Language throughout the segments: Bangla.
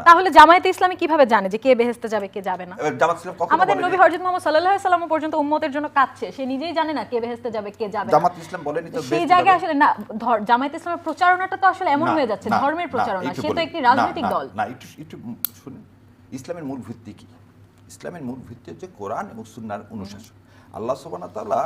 না। তাহলে জামায়াতে ইসলামী কিভাবে জানে যে কে বেহেশতে যাবে কে যাবে না? জামাত ইসলাম কখনো আমাদের বলেনি। নবী হযরত মুহাম্মদ সাল্লাল্লাহু আলাইহি ওয়াসাল্লাম পর্যন্ত উম্মতের জন্য কাঁদছে, সে নিজেই জানে না কে বেহেশতে যাবে কে যাবে না। জামাত ইসলাম বলেনি তো সেই জায়গায় আসলে না, জামায়াতে ইসলামের প্রচারণাটা তো আসলে এমন হয়ে যাচ্ছে, ধর্মের প্রচারণা, সে তো একটি রাজনৈতিক দল। না, একটু শুনুন, ইসলামের মূল ভিত্তি কি? ইসলামের মূল ভিত্তি হচ্ছে কোরআন এবং সুন্নাহর অনুশাসন। আল্লাহ সুবহানাহু ওয়া তাআলা,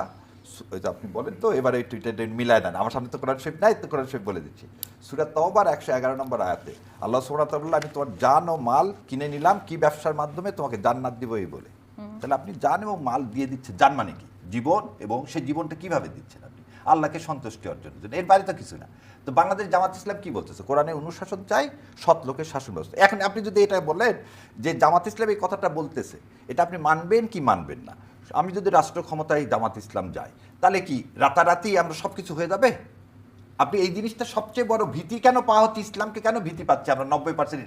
ওই যে আপনি বলেন তো এবারে একটু এটা মিলায় দেন, আমার সামনে তো কোরআন শরীফ নাই, তো কোরআন শরীফ বলে দিচ্ছি। সূরা তাওবার 111 নম্বর আয়াতে আল্লাহ সুবহানাহু ওয়া তাআলা বললেন, আমি তোমার জান ও মাল কিনে নিলাম কি ব্যবসার মাধ্যমে, তোমাকে জান্নাত দিব এই বলে। তাহলে আপনি জান এবং মাল দিয়ে দিচ্ছেন, জান মানে কি? জীবন, এবং সেই জীবনটা কিভাবে দিচ্ছেন আপনি? আল্লাহকে সন্তুষ্টি অর্জনের জন্য, এর বাইরে তো কিছু না। তো বাংলাদেশ জামাত ইসলাম কি বলতেছে? কোরআনের অনুশাসন চাই, সৎ লোকের শাসন ব্যবস্থা। এখন আপনি যদি এটা বলেন যে জামাত ইসলাম এই কথাটা বলতেছে, এটা আপনি মানবেন কি মানবেন না? আমি যদি রাষ্ট্র ক্ষমতায় জামাত ইসলাম যাই, তাহলে কি রাতারাতি আমরা সব কিছু হয়ে যাবে? আপনি এই জিনিসটা সবচেয়ে বড় ভীতি কেন পাওয়া হচ্ছে? ইসলামকে কেন ভীতি পাচ্ছে আমরা 90%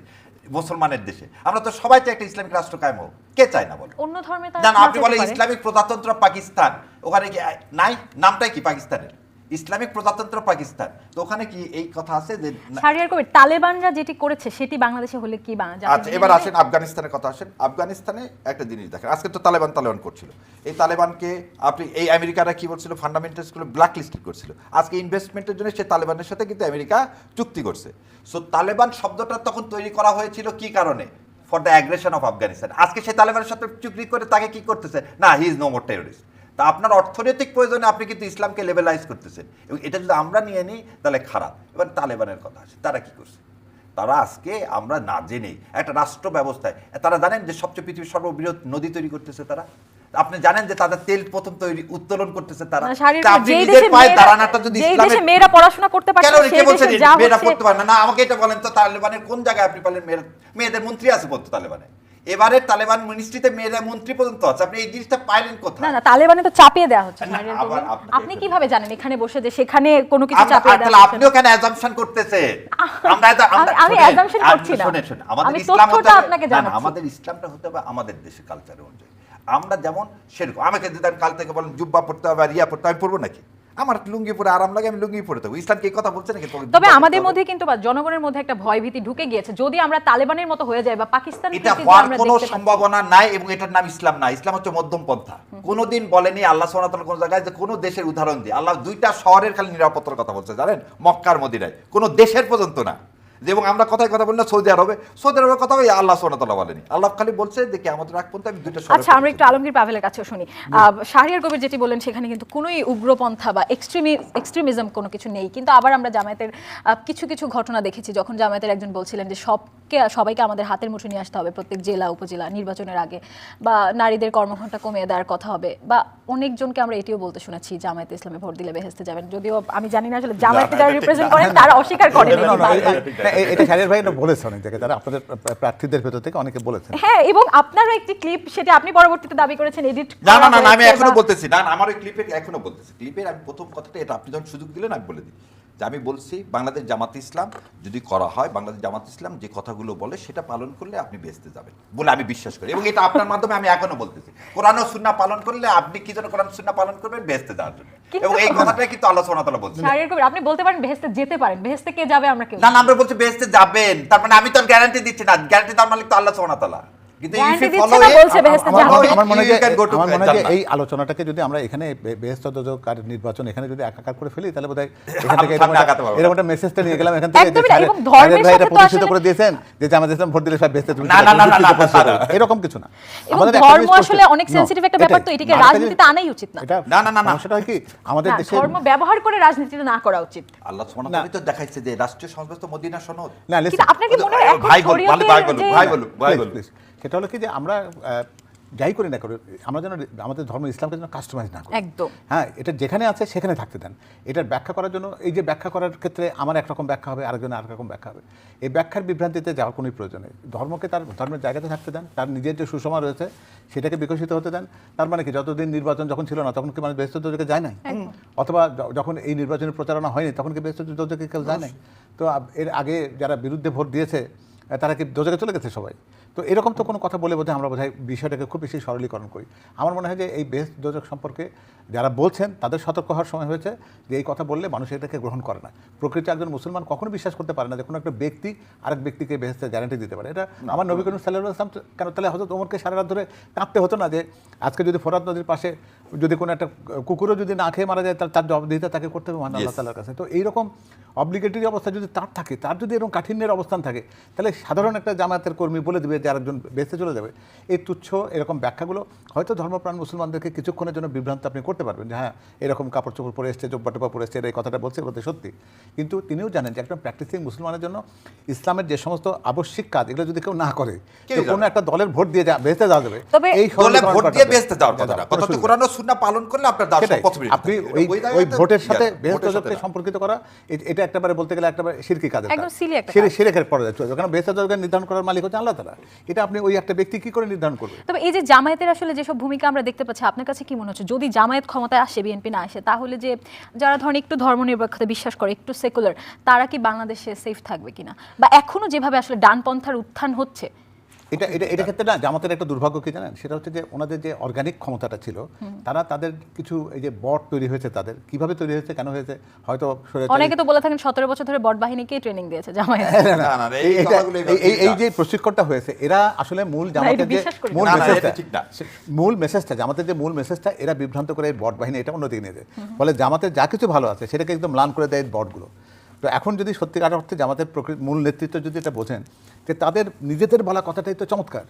মুসলমানের দেশে? আমরা তো সবাই চাই একটা ইসলামিক রাষ্ট্র কায়েম হোক, কে চায় না বলো? অন্য ধর্মে জান আপনি বলেন ইসলামিক প্রজাতন্ত্র পাকিস্তান, ওখানে কি নাই? নামটাই কি পাকিস্তানের? ইসলামিক প্রজাতন্ত্র পাকিস্তান, তো ওখানে কি এই কথা আছে যে শাহরিয়ার কবির তালেবানরা যেটি করেছে সেটি বাংলাদেশে হলে কি আচ্ছা, এবার আসেন আফগানিস্তানের কথা আসেন। আফগানিস্তানে একটা জিনিস দেখেন, আজকে তো তালেবান করছিল। এই তালেবানকে আপনি এই আমেরিকারা কি বলছিল, ফান্ডামেন্টালসগুলো ব্ল্যাক লিস্টেড করছিল। আজকে ইনভেস্টমেন্টের জন্য সে তালেবানের সাথে কিন্তু আমেরিকা চুক্তি করছে। সো তালেবান শব্দটা তখন তৈরি করা হয়েছিল কি কারণে? For the aggression of Afghanistan. আজকে সে তালেবানের সাথে চুক্তি করে তাকে কি করতেছে? না, he is no more terrorist. তা আপনার অর্থনৈতিক প্রয়োজনে আপনি কিন্তু ইসলামকে লেভেলাইজ করতেছেন, এবং এটা যদি আমরা নিয়ে নিই তাহলে খারাপ। এবার তালেবানের কথা আছে, তারা কি করছে? তারা আজকে আমরা না জেনে একটা রাষ্ট্র ব্যবস্থায়, তারা জানেন যে সবচেয়ে পৃথিবীর সর্ববৃহৎ নদী তৈরি করতেছে তারা। আপনি জানেন যে তাদের তেল প্রথম তৈরি উত্তোলন করতেছে তারা। আপনি নিজের পায়ে দাঁড়ানোটা যদি ইসলামের মেয়েরা পড়াশোনা করতে পারে, কেন কে বলছে মেয়েরা পড়তে পারে না? আমাকে এটা বলেন তো, তালেবানের কোন জায়গায় আপনি বলেন মেয়েদের মন্ত্রী আছে বলতো তালেবানে? এবারে তালেবান মিনিস্ট্রিতে মেয়েরা মন্ত্রী পর্যন্ত আছে। আপনি এই জিনিসটা পাইলেন কোথায়? না না, তালেবানে তো চাপিয়ে দেওয়া হচ্ছে। আপনি কিভাবে জানেন এখানে বসে যে সেখানে কোনো কিছু চাপিয়ে দেওয়া হচ্ছে? আপনিও কেন অ্যাজাম্পশন করতেছেন? আমি অ্যাজাম্পশন করছি না, শুনেন, আমাদের আমি ইসলাম তথ্যটা আপনাকে জানাচ্ছি। আমাদের ইসলামটা হতে হবে আমাদের দেশের কালচার অনুযায়ী। আমরা যেমন সেরকম, আমাকে যদি কাল থেকে বলেন জুব্বা পড়তে হবে আর ইয়া পড়তে, আমি পড়বো নাকি? আমার লুঙ্গি পরে আরাম লাগে, আমি লুঙ্গি পরে থাকবো। ইসলাম কি এই কথা বলছে নাকি? তবে আমাদের মধ্যে কিন্তু বা জনগণের মধ্যে একটা ভয় ভীতি ঢুকে গিয়েছে, যদি আমরা তালেবানের মতো হয়ে যাই বা পাকিস্তান, এটা হওয়ার কোনো সম্ভাবনা নাই, এবং এটার নাম ইসলাম না। ইসলাম হচ্ছে মধ্যম পন্থা। কোনোদিন বলেনি আল্লাহ সুবহানাহু ওয়া তাআলা কোন জায়গায় যে কোনো দেশের উদাহরণ দিয়ে। আল্লাহ দুইটা শহরের খালি নিরাপত্তার কথা বলছে, জানেন? মক্কা আর মদিনায়, কোনো দেশের পর্যন্ত না। এবং আমরা কথায় কথা বলি না সৌদি আরবের কথা বলি, আল্লাহ সুবহানাহু ওয়া তাআলা বলেনি। আল্লাহ খালি বলছে যে কিয়ামতের আগ পর্যন্ত আমি দুইটা শহর। আচ্ছা, আমরা একটু আলমগীর পাভেলের কাছেও শুনি। শাহরিয়ার কবির যেটি বলেন সেখানে কিন্তু কোনোই উগ্রপন্থা বা এক্সট্রিমিজম কোনো কিছু নেই, কিন্তু আবার আমরা জামায়াতের কিছু কিছু ঘটনা দেখেছি, যখন জামায়াতের একজন বলছিলেন যে সবাইকে আমাদের হাতের মুঠোয় নিয়ে আসতে হবে প্রত্যেক জেলা উপজেলা নির্বাচনের আগে, বা নারীদের কর্মঘণ্টা কমিয়ে দেওয়ার কথা হবে, বা অনেকজনকে আমরা এটিও বলতে শুনেছি জামায়াতে ইসলামে ভোট দিলে বেহেশতে যাবেন। যদিও আমি জানি না আসলে জামায়াতকে যারা রিপ্রেজেন্ট করেন তারা অস্বীকার করেন। এটা শাহরিয়ার ভাই বলেছে অনেক জায়গায়, তারা আপনাদের প্রার্থীদের ভেতর থেকে অনেকে বলেছেন। হ্যাঁ, এবং আপনারও একটি ক্লিপ, সেটা আপনি পরবর্তীতে দাবি করেছেন এডিট। না, আমি এখনো বলতেছি, না আমার ওই ক্লিপের এখনো বলতেছি। ক্লিপের আমি প্রথম কথাটা এটা, আপনি যখন সুযোগ দিলেন আমি বলে দিই যে আমি বলছি বাংলাদেশ জামাত ইসলাম যদি করা হয়, বাংলাদেশ জামাত ইসলাম যে কথাগুলো বলে সেটা পালন করলে আপনি বেহেশতে যাবেন বলে আমি বিশ্বাস করি, এবং এটা আপনার মাধ্যমে আমি এখনো বলতেছি। কোরআন ও সুন্নাহ পালন করলে আপনি কি জন্য কোরআন সুন্নাহ পালন করবেন? বেহেশতে যাওয়ার জন্য। এবং এই কথাটাই কিন্তু আল্লাহ সুবহানাহু ওয়া তাআলা বলছেন। শাহরিয়ার কবির, আপনি বলতে পারেন বেহেশতে যেতে পারেন, বেহেশতে কে যাবে আমরা কেউ না, আমরা বলছি বেহেশতে যাবেন, তার মানে আমি তো গ্যারান্টি দিচ্ছি না। গ্যারান্টি দেওয়ার মালিক তো আল্লাহ সুবহানাহু ওয়া তাআলা। আমার মনে হয় যে এই আলোচনাটাকে যদি আমরা এখানে বেহেশত দোজখ আর নির্বাচন এখানে যদি একাকার করে ফেলি, তাহলে বোধহয় এখান থেকে এরকম একটা মেসেজটা নিয়ে গেলাম এখান থেকে, প্রতিষ্ঠিত করে দিয়েছেন যে জামাত ইসলাম ভোট দিলে সব বেহেশতে তুমি, এরকম কিছু না। আমাদের ধর্ম আসলে অনেক সেনসিটিভ একটা ব্যাপার, তো এটাকে রাজনীতিতে আনাই উচিত না। না, সেটা হয় কি আমাদের দেশে ধর্ম ব্যবহার করে রাজনীতিতে না করা উচিত। আল্লাহ সুবহানাহু ওয়া তাআলা তো দেখাইছে যে রাষ্ট্রীয় সংস্থা তো মদিনা সনদ। না, আপনাকে মনে হয় এখন ভাই বলুন সেটা হলো কি যে আমরা যাই করি না করি, আমরা যেন আমাদের ধর্ম ইসলামকে যেন কাস্টমাইজ না করি। একদম, হ্যাঁ, এটা যেখানে আছে সেখানে থাকতে দেন। এটার ব্যাখ্যা করার জন্য, এই যে ব্যাখ্যা করার ক্ষেত্রে আমার একরকম ব্যাখ্যা হবে, আরেকজনের আরেকরকম ব্যাখ্যা হবে, এই ব্যাখ্যার বিভ্রান্তিতে যাওয়ার কোনো প্রয়োজন নেই। ধর্মকে তার ধর্মের জায়গাতে থাকতে দেন, তার নিজের যে সুষমা রয়েছে সেটাকে বিকশিত হতে দেন। তার মানে কি, যতদিন নির্বাচন যখন ছিল না তখন কি মানুষ বেহেশত দোজখে যায় নাই? অথবা যখন এই নির্বাচনের প্রচারণা হয়নি তখন কি বেহেশত দোজখে কেউ যায় নাই? তো এর আগে যারা বিরুদ্ধে ভোট দিয়েছে তারা কি দোজাকে চলে গেছে সবাই? তো এরকম তো কোনো কথা বলে বোধহয় আমরা বোধহয় বিষয়টাকে খুব বেশি সরলীকরণ করি। আমার মনে হয় যে এই বেহেশত দোজখ সম্পর্কে যারা বলছেন তাদের সতর্ক হওয়ার সময় হয়েছে যে এই কথা বললে মানুষ এটাকে গ্রহণ করে না। প্রকৃতি একজন মুসলমান কখনো বিশ্বাস করতে পারে না যে কোনো একটা ব্যক্তি আরেক ব্যক্তিকে বেহেশতের গ্যারান্টি দিতে পারে। এটা আমার নবী করিম সাল্লাল্লাহু আলাইহি ওয়াসাল্লাম কেন তাহলে হযরত ওমরকে সারা রাত ধরে কাঁদতে হতো না যে আজকে যদি ফোরাত নদীর পাশে যদি কোনো একটা কুকুরও যদি না খেয়ে মারা যায় তার জবাবদিহিতা তাকে করতে হবে মহান আল্লাহ তাআলার কাছে। তো এইরকম অব্লিগেটরি অবস্থা যদি তার থাকে, তার যদি এরকম কাঠিন্যের অবস্থান থাকে, তাহলে সাধারণ একটা জামায়াতের কর্মী বলে দেবে যে আরেকজন বেঁচে চলে যাবে। এই তুচ্ছ এরকম ব্যাখ্যাগুলো হয়তো ধর্মপ্রাণ মুসলমানদেরকে কিছুক্ষণের জন্য বিভ্রান্ত আপনি করতে পারবেন যে হ্যাঁ এরকম কাপড় চোপড় পরে এসছে, জব্বা টোপা পরে এসছে, এই কথাটা বলছে বলতে সত্যি। কিন্তু তিনিও জানেন যে একজন প্র্যাকটিসিং মুসলমানের জন্য ইসলামের যে সমস্ত আবশ্যিক কাজ এগুলো যদি কেউ না করে, কোনো একটা দলের ভোট দিয়ে বেঁচে যাওয়া যাবে, এই দলে ভোট দিয়ে বেহেশতে যাওয়ার কথাটা কথা তো কোরআন ও সুন্নাহ পালন করলে আপনার দার্শনিক পথে আপনি ওই ভোটের সাথে বেহেশত দোজখকে সম্পর্কিত করা এটা একেবারে বলতে গেলে একেবারে শিরকি কাজ, একদম সিলি একটা শিরকের পর্যায়ে চলে যাবে। কারণ বেহেশত দোজখ নির্ধারণ করার মালিক হচ্ছে আল্লাহ তাআলা। এটা আপনি ওই একটা ব্যক্তি কি করে নির্ধারণ করবে? তবে এই যে জামায়াতের আসলে যেসব ভূমিকা আমরা দেখতে পাচ্ছি, আপনার কাছে কি মনে হচ্ছে যদি জামায়াত ক্ষমতায় আসে, বিএনপি না আসে, তাহলে যে যারা ধরেন একটু ধর্মনিরপেক্ষতা বিশ্বাস করে, একটু সেকুলার, তারা কি বাংলাদেশে সেফ থাকবে কিনা, বা এখনো যেভাবে আসলে ডানপন্থার উত্থান হচ্ছে? এটা ক্ষেত্রে না জামাতের একটা দুর্ভাগ্য কি জানেন, সেটা হচ্ছে যে ওনাদের যে অর্গানিক ক্ষমতাটা ছিল, তারা তাদের কিছু এই যে বট তৈরি হয়েছে, তাদের কিভাবে তৈরি হয়েছে, কেন হয়েছে, হয়তো অনেকে তো বলে থাকেন 17 বছর ধরে বট বাহিনীকেই ট্রেনিং দিয়েছে জামায়াত। এই যে প্রশিক্ষণটা হয়েছে, এরা আসলে মূল জামাতের যে মূল মেসেজটা, জামাতের যে মূল মেসেজটা এরা বিভ্রান্ত করে বট বাহিনী এটা অন্যদিকে নিয়ে যায়। ফলে জামাতের যা কিছু ভালো আছে সেটাকে একদম ম্লান করে দেয় বটগুলো। তো এখন যদি সত্যিকার অর্থে জামাতের মূল নেতৃত্ব যদি এটা বোঝেন যে তাদের নিজেদের বলা কথাটাই তো চমৎকার,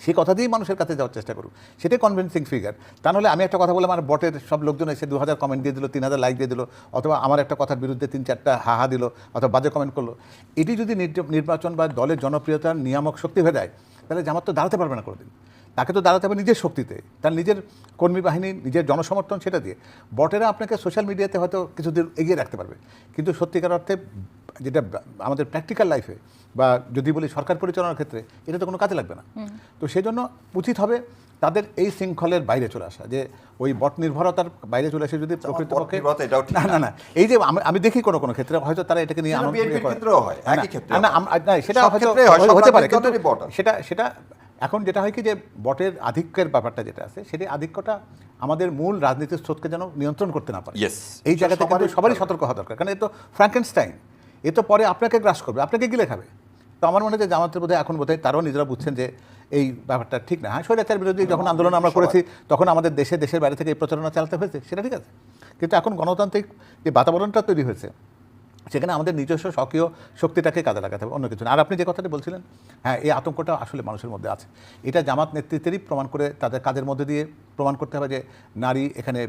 সেই কথা দিয়েই মানুষের কাছে যাওয়ার চেষ্টা করুক, সেটাই কনভিন্সিং ফিগার। তা নাহলে আমি একটা কথা বলে আমার বটের সব লোকজন এসে 2000 কমেন্ট দিয়ে দিল, 3000 লাইক দিয়ে দিল, অথবা আমার একটা কথার বিরুদ্ধে 3-4টা হাহা দিল, অথবা বাজে কমেন্ট করলো, এটি যদি নির্বাচন বা দলের জনপ্রিয়তার নিয়ামক শক্তি হয়ে যায়, তাহলে জামাত তো দাঁড়াতে পারবে না কোনোদিন। তাকে তো দাঁড়াতে হবে নিজের শক্তিতে, তার নিজের কর্মী বাহিনী, নিজের জনসমর্থন, সেটা দিয়ে। বটেরা আপনাকে সোশ্যাল মিডিয়াতে হয়তো কিছুদিন এগিয়ে রাখতে পারবে, কিন্তু সত্যিকার অর্থে যেটা আমাদের প্র্যাকটিক্যাল লাইফে বা যদি বলি সরকার পরিচালনার ক্ষেত্রে, এটা তো কোনো কাজে লাগবে না। তো সেই জন্য উচিত হবে তাদের এই শৃঙ্খলের বাইরে চলে আসা, যে ওই বট নির্ভরতার বাইরে চলে আসে। যদি প্রকৃতপক্ষে না এই যে আমি দেখি কোনো কোনো ক্ষেত্রে হয়তো তারা এটাকে নিয়ে সেটা হয়তো হতে পারে, সেটা এখন যেটা হয় কি যে বটের আধিক্যের ব্যাপারটা যেটা আছে, সেটা আধিক্যটা আমাদের মূল রাজনীতির স্রোতকে যেন নিয়ন্ত্রণ করতে না পারে। এই জায়গাতে কিন্তু সবারই সতর্ক হওয়া দরকার, কারণ এ তো ফ্র্যাঙ্কেনস্টাইন, এ তো পরে আপনাকে গ্রাস করবে, আপনাকে গিলে খাবে। তো আমার মনে হয় যে জামাতের বোধহয় এখন বোধহয় তারাও নিজেরা বুঝছেন যে এই ব্যাপারটা ঠিক না। হ্যাঁ, স্বৈরাচার বিরোধী যখন আন্দোলন আমরা করেছি তখন আমাদের দেশের বাইরে থেকে এই প্রচারণা চালাতে হয়েছে, সেটা ঠিক আছে। কিন্তু এখন গণতান্ত্রিক যে বাতাবরণটা তৈরি হয়েছে, সেখানে আমাদের নিজস্ব স্বকীয় শক্তিটাকে কাজে লাগাতে হবে, অন্য কিছু না। আর আপনি যে কথাটি বলছিলেন, হ্যাঁ, এই আতঙ্কটা আসলে মানুষের মধ্যে আছে। এটা জামাত নেতৃত্বেরই প্রমাণ করে, তাদের কাজের মধ্যে দিয়ে প্রমাণ করতে হবে যে নারী এখানে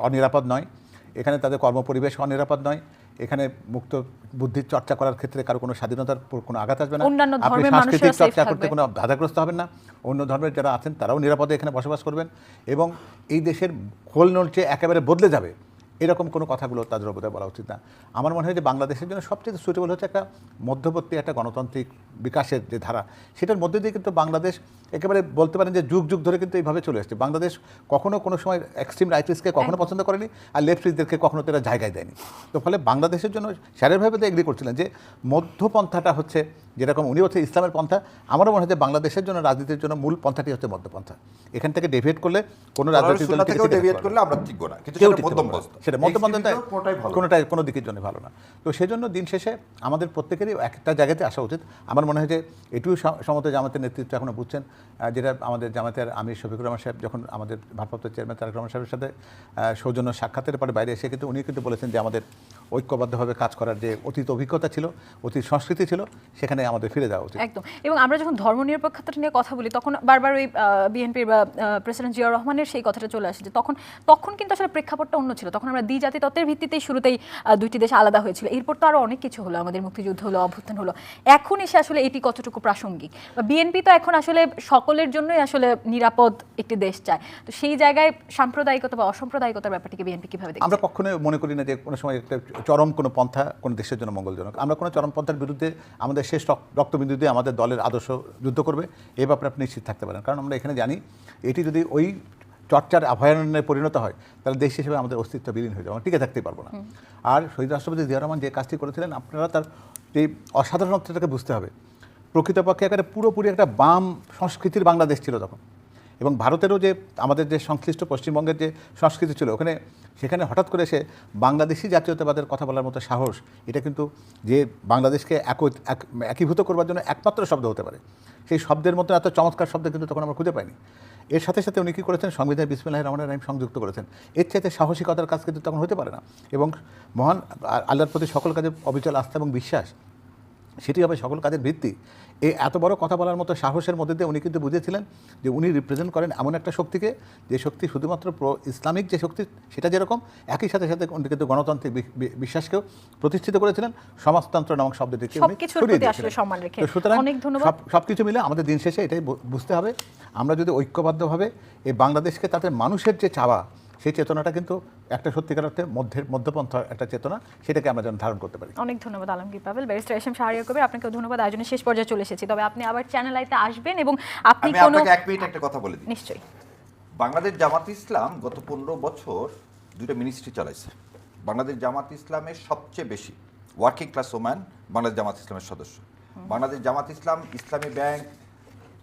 অনিরাপদ নয়, এখানে তাদের কর্মপরিবেশ অনিরাপদ নয়, এখানে মুক্ত বুদ্ধির চর্চা করার ক্ষেত্রে কারো কোনো স্বাধীনতার কোনো আঘাত আসবে না, আপনি সাংস্কৃতিক চর্চা করতে কোনো বাধাগ্রস্ত হবেন না, অন্য ধর্মের যারা আছেন তারাও নিরাপদে এখানে বসবাস করবেন, এবং এই দেশের খোল নলচে একেবারে বদলে যাবে এরকম কোনো কথাগুলো তাদের বোধহয় বলা উচিত না। আমার মনে হয় যে বাংলাদেশের জন্য সবচেয়ে সুইটেবল হচ্ছে একটা মধ্যবর্তী একটা গণতান্ত্রিক বিকাশের যে ধারা, সেটার মধ্যে দিয়ে কিন্তু বাংলাদেশ একেবারে বলতে পারেন যে যুগ যুগ ধরে কিন্তু এইভাবে চলে আসছে। বাংলাদেশ কখনো কোনো সময় এক্সট্রিম রাইটিস্টকে কখনো পছন্দ করেনি, আর লেফটিস্টদেরকে কখনো তারা জায়গায় দেয়নি। তো ফলে বাংলাদেশের জন্য শারীরিকভাবে তো এগ্রি করছিলেন যে মধ্যপন্থাটা হচ্ছে, যেরকম উনি হচ্ছে ইসলামের পন্থা, আমারও মনে হয় যে বাংলাদেশের জন্য রাজনীতির জন্য মূল পন্থাটি হচ্ছে মধ্যপন্থা। এখান থেকে ডেভিয়েট করলে কোনো রাজনৈতিক দল থেকে ডেভিয়েট করলে আমরা ঠিক না, কিন্তু সেটা মধ্যপন্থাটা কোনোটাই কোনো দিকের জন্য ভালো না। তো সেই জন্য দিন শেষে আমাদের প্রত্যেকেরই একটা জায়গাতে আসা উচিত। আমার মনে হয় যে এটিও সমত জামাতের নেতৃত্ব এখনো বুঝছেন, যেটা আমাদের জামাতের আমির শফিকুর রহমান সাহেব যখন আমাদের ভারপ্রাপ্ত চেয়ারম্যান তারেক রহমান সাহেবের সাথে সৌজন্য সাক্ষাতের পরে বাইরে এসে কিন্তু উনি কিন্তু বলেছেন যে আমাদের ঐক্যবদ্ধভাবে কাজ করার যে অতীত অভিজ্ঞতা ছিল, অতীত সংস্কৃতি ছিল, সেখানে আমাদের ফিরে যাওয়া উচিত। একদম। এবং আমরা যখন ধর্মনিরপেক্ষতা নিয়ে কথা বলি তখন বারবার ওই বিএনপির বা প্রেসিডেন্ট জিয়াউর রহমানের সেই কথাটা চলে আসে যে তখন কিন্তু আসলে প্রেক্ষাপটটা অন্য ছিল। তখন আমরা দ্বিজাতি তত্ত্বের ভিত্তিতেই শুরুতেই দুইটি দেশ আলাদা হয়েছিল, এরপর তো আরও অনেক কিছু হলো, আমাদের মুক্তিযুদ্ধ হলো, অভ্যুত্থান হলো। এখন এসে আসলে এটি কতটুকু প্রাসঙ্গিক, বা বিএনপি তো এখন আসলে সকলের জন্যই আসলে নিরাপদ একটি দেশ চায়, তো সেই জায়গায় সাম্প্রদায়িকতা বা অসাম্প্রদায়িকতার ব্যাপারটিকে বিএনপি কিভাবে দেখে? আমরা কখনোই মনে করি না যে কোনো সময় একটা চরম কোনো পন্থা কোনো দেশের জন্য মঙ্গলজনক। আমরা কোনো চরম পন্থার বিরুদ্ধে আমাদের শেষ রক্তবিন্দু দিয়ে আমাদের দলের আদর্শ যুদ্ধ করবে, এই ব্যাপারে আপনি নিশ্চিত থাকতে পারেন। কারণ আমরা এখানে জানি এটি যদি ওই চর্চার অভয়ারণ্যে পরিণত হয় তাহলে দেশ হিসেবে আমাদের অস্তিত্ব বিলীন হয়ে যাবে, আমরা টিকে থাকতেই পারবো না। আর শহীদ রাষ্ট্রপতি জিয়াউর রহমান যে কাজটি করেছিলেন, আপনারা তার এই অসাধারণত্বটাকে বুঝতে হবে। প্রকৃতপক্ষে একেবারে পুরোপুরি একটা বাম সংস্কৃতির বাংলাদেশ ছিল তখন। এবং ভারতেরও যে আমাদের যে সংশ্লিষ্ট পশ্চিমবঙ্গের যে সংস্কৃতি ছিল সেখানে হঠাৎ করে সে বাংলাদেশি জাতীয়তাবাদের কথা বলার মতো সাহস, এটা কিন্তু যে বাংলাদেশকে একীভূত করবার জন্য একমাত্র শব্দ হতে পারে, সেই শব্দের মতো এত চমৎকার শব্দ কিন্তু তখন আমরা খুঁজে পাইনি। এর সাথে সাথে উনি কী করেছেন, সংবিধানে বিসমিল্লাহির রহমানির রহিম সংযুক্ত করেছেন। এর চাইতে সাহসিকতার কাজ কিন্তু তখন হতে পারে না। এবং মহান আল্লাহর প্রতি সকল কাজে অবিচল আস্থা এবং বিশ্বাস, সেটি হবে সকল কাজের ভিত্তি। এই এত বড় কথা বলার মতো সাহসের মধ্যে দিয়ে উনি কিন্তু বুঝেছিলেন যে উনি রিপ্রেজেন্ট করেন এমন একটা শক্তিকে, যে শক্তি শুধুমাত্র ইসলামিক যে শক্তি সেটা যেরকম, একই সাথে সাথে উনি কিন্তু গণতান্ত্রিক বিশ্বাসকেও প্রতিষ্ঠিত করেছিলেন, সমাজতন্ত্র নামক শব্দটিকে উনি ছড়িয়ে দিয়েছিলেন। তো সুতরাং সব কিছু মিলে আমাদের দিন শেষে এটাই বুঝতে হবে, আমরা যদি ঐক্যবদ্ধভাবে এই বাংলাদেশকে তাতে মানুষের যে চাওয়া, সেই চেতনাটা কিন্তু একটা সত্যিকার অর্থে মধ্যপন্থা একটা চেতনা, সেটাকে আমরা যেন ধারণ করতে পারি। অনেক ধন্যবাদ Alamgir Pavel. Barrister S M Shahriar Kabir, আপনাকে ধন্যবাদ। আয়োজনের শেষ পর্যায়ে চলে এসেছি, তবে আপনি আবার চ্যানেল আইতে আসবেন এবং আপনি কোনো এক মিনিট একটা কথা বলে দিই। নিশ্চয়ই। বাংলাদেশ জামাত ইসলাম গত 15 বছর 2টা মিনিস্ট্রি চালাইছে। বাংলাদেশ জামাত ইসলামের সবচেয়ে বেশি working class woman Bangladesh Jamaat ইসলামের সদস্য। বাংলাদেশ জামাত ইসলাম, ইসলামী ব্যাংক,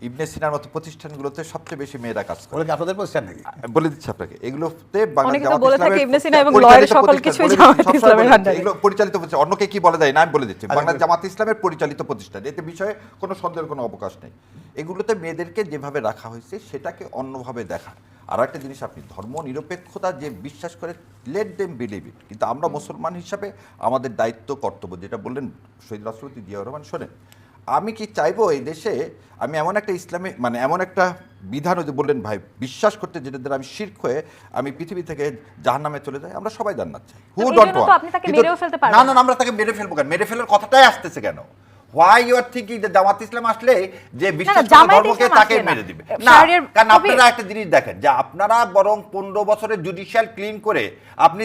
ইবনে সিনার মতো প্রতিষ্ঠানগুলোতে সবচেয়ে বেশি মেয়েরা কাজ করে। আপনাদের প্রতিষ্ঠান নাকি? বলে দিচ্ছি আপনাকে, এগুলোতে বাংলাদেশ অনেকে জামাত বলে থাকে ইসলামের ইবনে সিনা এবং লয়ের সকল কিছুই জামাত ইসলামের আন্ডারে। এগুলো পরিচালিত হচ্ছে, অন্যকে কি বলে দেয় না আমি বলে দিচ্ছি, বাংলাদেশ জামাত ইসলামের পরিচালিত প্রতিষ্ঠান, এতে বিষয়ে কোনো সন্দেহের কোনো অবকাশ নেই। এগুলোতে মেয়েদেরকে যেভাবে রাখা হয়েছে সেটাকে অন্যভাবে দেখা। আর একটা জিনিস, আপনি ধর্ম নিরপেক্ষতা যে বিশ্বাস করে, লেট দেম বিলিভ ইট, কিন্তু আমরা মুসলমান হিসাবে আমাদের দায়িত্ব কর্তব্য, যেটা বললেন শহীদ রাষ্ট্রপতি জিয়াউর রহমান, শোনেন আমি কি চাইবো এই দেশে আমি এমন একটা ইসলামী এমন একটা বিধান যে বললেন ভাই বিশ্বাস করতে, যেটা দ্বারা আমি শিরক হয়ে আমি পৃথিবী থেকে জাহান্নামে চলে যাই, আমরা সবাই জান্নাত চাই। Who don't want? না না, আমরা তাকে মেরে ফেলবো কেন? মেরে ফেলার কথাটাই আসতেছে কেন? হোয়াই ইউ আর থিংকিং যে জামাত ইসলাম আসলে যে বিশ্বাস ধর্মকে তাকে মেরে দিবে? না, কারণ আপনারা একটা জিনিস দেখেন যে আপনারা বরং 15 বছরের জুডিশিয়াল ক্লিন করে আপনি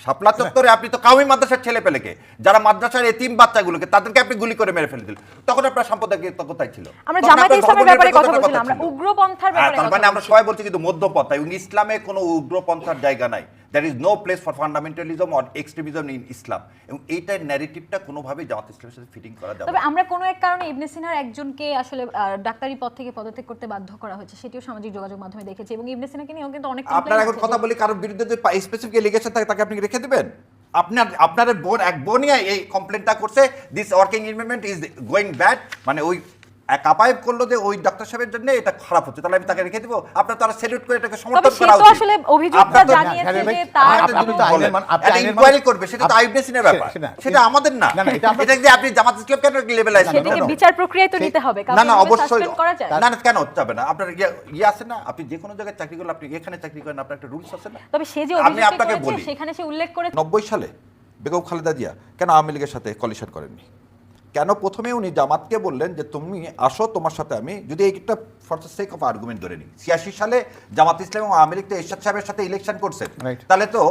শাপলা চত্বরে আপনি তো কাউমি মাদ্রাসার ছেলে পেলেকে, যারা মাদ্রাসার এতিম বাচ্চাগুলোকে, তাদেরকে আপনি গুলি করে মেরে ফেলে দিলেন, তখন আপনার সাম্প্রদায়িকতা কোথায় ছিল? আমরা জামায়াত ইসলামের ব্যাপারে কথা বলছিলাম, আমরা উগ্রপন্থার ব্যাপারে কথা বলছিলাম। আমরা সবাই বলছি কিন্তু মধ্যপন্থা, এবং ইসলামে কোনো উগ্রপন্থার জায়গা নাই। There is no place for fundamentalism or extremism in Islam, এবং এইটার ন্যারেটিভটা কোনোভাবেই জামাত ইসলামের সাথে ফিটিং করা যাবে না। তবে আমরা কোনো এক কারণে ইবনে সিনার একজনকে আসলে ডাক্তারি পদ থেকে পদত্যাগ করতে বাধ্য করা হয়েছে, সেটিও সামাজিক যোগাযোগ মাধ্যমে দেখেছি, এবং ইবনে সিনাকে নিয়েও কিন্তু অনেক আপনারা এখন কথা বলি, কারোর বিরুদ্ধে যে স্পেসিফিক এলিগেশন থাকে তাকে আপনি রেখে দিবেন? আপনার বোনই এই কমপ্লেনটা করছে, this working environment is going bad, ওই কাপাইব করলো যে ওই ডাক্তার সাহেবের জন্য এটা খারাপ হচ্ছে, তাহলে আমি তাকে রেখে দিব? আপনার তারা সেলিউট করে এটাকে সমর্থন করা উচিত। আসলে অভিযোগটা জানিয়েছে যে তার ইনকোয়ারি করবে, সেটা তো আইবি সিনের ব্যাপার, সেটা আমাদের না। এটা যে আপনি জামাত ইসলাম কেন লেভেলাইজ করেন? সেটাকে বিচার প্রক্রিয়ায় তো নিতে হবে, না না অবশ্যই না, না কেন যাবে না? আপনার আছে না, আপনি যে কোনো জায়গায় চাকরি করলে, আপনি এখানে চাকরি করেন, আপনার একটা রুলস আছে না? তবে সে যে অভিযোগটা করেছে সেখানে সে উল্লেখ করে 90 সালে বেগম খালেদা জিয়া কেন আওয়ামী লীগের সাথে কলিশন করেননি? কেন প্রথমে উনি জামাতকে বললেন যে তুমি আসো, তোমার সাথে আমি, যদি এইটা for the sake of argument ধরে নিই, 86 সালে জামাত ইসলাম এবং আওয়ামী লীগ তো এরশাদ সাহেবের সাথে ইলেকশন করছে, তাহলে তো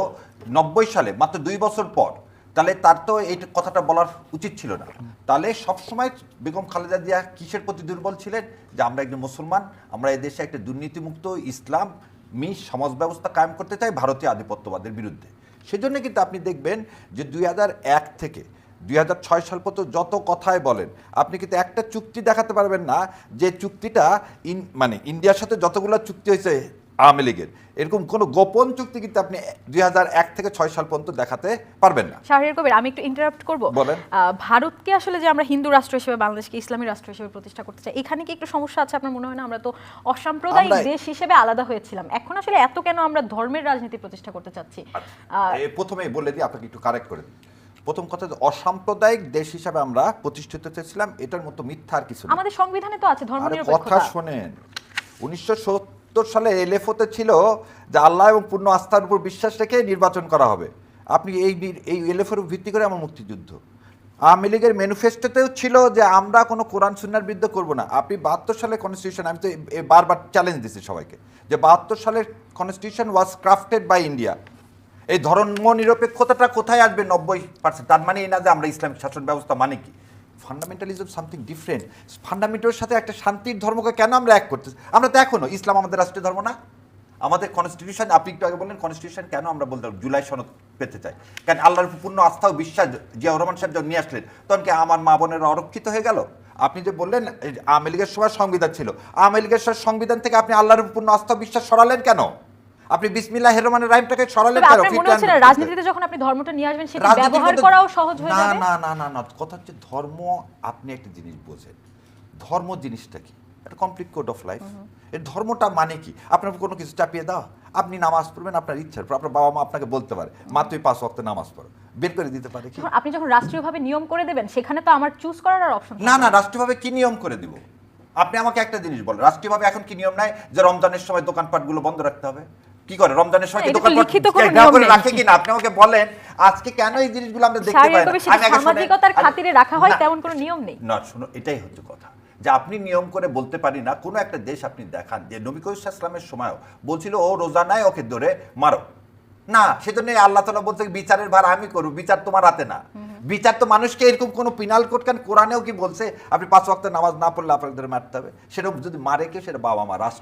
90 সালে মাত্র 2 বছর পর, তাহলে তার তো এই কথাটা বলার উচিত ছিল না। তাহলে সবসময় বেগম খালেদা জিয়া কিসের প্রতি দুর্বল ছিলেন? যে আমরা একজন মুসলমান, আমরা এই দেশে একটা দুর্নীতিমুক্ত ইসলামী সমাজ ব্যবস্থা কায়েম করতে চাই ভারতীয় আধিপত্যবাদের বিরুদ্ধে। সেজন্য কিন্তু আপনি দেখবেন যে 2001 থেকে 2006 সাল পর্যন্ত যত কথাই বলেন, আপনি কিন্তু একটা চুক্তি দেখাতে পারবেন না যে চুক্তিটা ইন্ডিয়ার সাথে যতগুলো চুক্তি হয়েছে আওয়ামী লীগের, এরকম কোনো গোপন চুক্তি কিন্তু আপনি 2001 থেকে 6 সাল পর্যন্ত দেখাতে পারবেন না। শাহরিয়ার কবির, আমি একটু ইন্টারাপ্ট করব। বলেন। ভারতকে আসলে যে আমরা হিন্দু রাষ্ট্র হিসেবে, বাংলাদেশকে ইসলামী রাষ্ট্র হিসেবে প্রতিষ্ঠা করতে চাই, এখানে কি একটু সমস্যা আছে আপনার মনে হয় না? আমরা তো অসাম্প্রদায়িক দেশ হিসেবে আলাদা হয়েছিলাম, এখন আসলে এত কেন আমরা ধর্মের রাজনীতি প্রতিষ্ঠা করতে চাচ্ছি? প্রথমেই বলে দিই, আপনাকে একটু কারেক্ট করে দিই। প্রথম কথা, অসাম্প্রদায়িক দেশ হিসাবে আমরা প্রতিষ্ঠিত হয়েছিলাম, এটার মতো মিথ্যা আর কিছু না। আমাদের সংবিধানে তো আছে ধর্মনিরপেক্ষতা। কথা শোনেন, 1970 সালে এলএফওতে ছিল যে আল্লাহ এবং পূর্ণ আস্থার উপর বিশ্বাস রেখে নির্বাচন করা হবে। আপনি এই এলএফওর ভিত্তি করে আমার মুক্তিযুদ্ধ, আওয়ামী লীগের ম্যানিফেস্টোতেও ছিল যে আমরা কোনো কোরআন সুন্নাহর বিরুদ্ধে করব না। আপনি 72 সালের কনস্টিটিউশন, আমি তো বারবার চ্যালেঞ্জ দিচ্ছি সবাইকে, যে 72 সালের constitution was crafted by India. এই ধর্ম নিরপেক্ষতাটা কোথায় আসবে? 90%। তার মানে এই না যে আমরা ইসলামিক শাসন ব্যবস্থা মানে কি? Fundamentalism something different. ফান্ডামেন্টালের সাথে একটা শান্তির ধর্মকে কেন আমরা এক করতেছি? আমরা তো এখনো, ইসলাম আমাদের রাষ্ট্রীয় ধর্ম না? আমাদের কনস্টিটিউশন, আপনি একটু আগে বললেন কনস্টিটিউশন কেন আমরা বলতে জুলাই সনদ পেতে চাই, কারণ আল্লাহর পূর্ণ আস্থা ও বিশ্বাস জিয়াউর রহমান সাহেব যখন নিয়ে আসলেন, তখন কি আমার মা বোনেরা অরক্ষিত হয়ে গেল? আপনি যে বললেন এই যে আওয়ামী লীগের সময় সংবিধান ছিল, আওয়ামী লীগের সময় সংবিধান থেকে আপনি আল্লাহর পূর্ণ আস্থা বিশ্বাস সরালেন কেন? আপনি বিসমিল্লাহির রহমানির রাহিমটাকে সরালেন তবে কেন? আপনার মনে হচ্ছে না রাজনীতিতে যখন আপনি ধর্মটা নিয়ে আসবেন সেটা রাজনীতির ব্যবহার মধ্যে- করাও সহজ হয়ে না যাবে? না না না না, কথা হচ্ছে ধর্ম, আপনি একটা জিনিস বোঝেন, ধর্ম জিনিসটা কি? একটা কমপ্লিট কোড অফ লাইফ। এর ধর্মটা মানে কি? আপনার কোনো কিছু চাপিয়ে দাও, আপনি নামাজ পড়বেন আপনার ইচ্ছার উপর, আপনার বাবা মা আপনাকে বলতে পারে মা তুই 5 ওয়াক্ত নামাজ পড়ো, বের করে দিতে পারে কি? আপনি যখন রাষ্ট্রীয়ভাবে নিয়ম করে দেবেন সেখানে তো আমার চুজ করার আর অপশন না না, রাষ্ট্রীয়ভাবে কি নিয়ম করে দিব? আপনি আমাকে একটা জিনিস বলেন, রাষ্ট্রীয়ভাবে এখন কি নিয়ম নাই যে রমজানের সময় দোকানপাটগুলো বন্ধ রাখতে হবে? কি করে রমজানের সময় কি এটা তো দোকানপাট লিখিত কোনো ঘেরাও নিয়ম করে নেই। রাখে কিনা? আপনি আমাকে বলেন আজকে কেন এই জিনিসগুলো আমরা দেখতে শাহরিয়ার পাই না? কবির সেটা আমি আগে শুনে- সামাজিকতার খাতিরে রাখা হয় না, তেমন কোনো নিয়ম নেই। না শুনো, এটাই হচ্ছে কথা যে আপনি নিয়ম করে বলতে পারি না। কোনো একটা দেশ আপনি দেখান যে নবী করিম সাল্লাল্লাহু আলাইহি ওয়াসাল্লামের সময়ও বলছিল ও রোজা নাই ওকে ধরে মারো না, সেজন্য আল্লাহ তাআলা বলছে বিচারের ভার আমি করব, বিচার তোমার হাতে না। বিচার তো মানুষকে এরকম কোনো পিনাল কোড, কারণ কোরআনেও কি বলছে আপনি 5 ওয়াক্ত নামাজ না পড়লে আপনাদের মারতে হবে? সেটা যদি মারে কেউ, সেটা বাবা মা রাষ্ট্র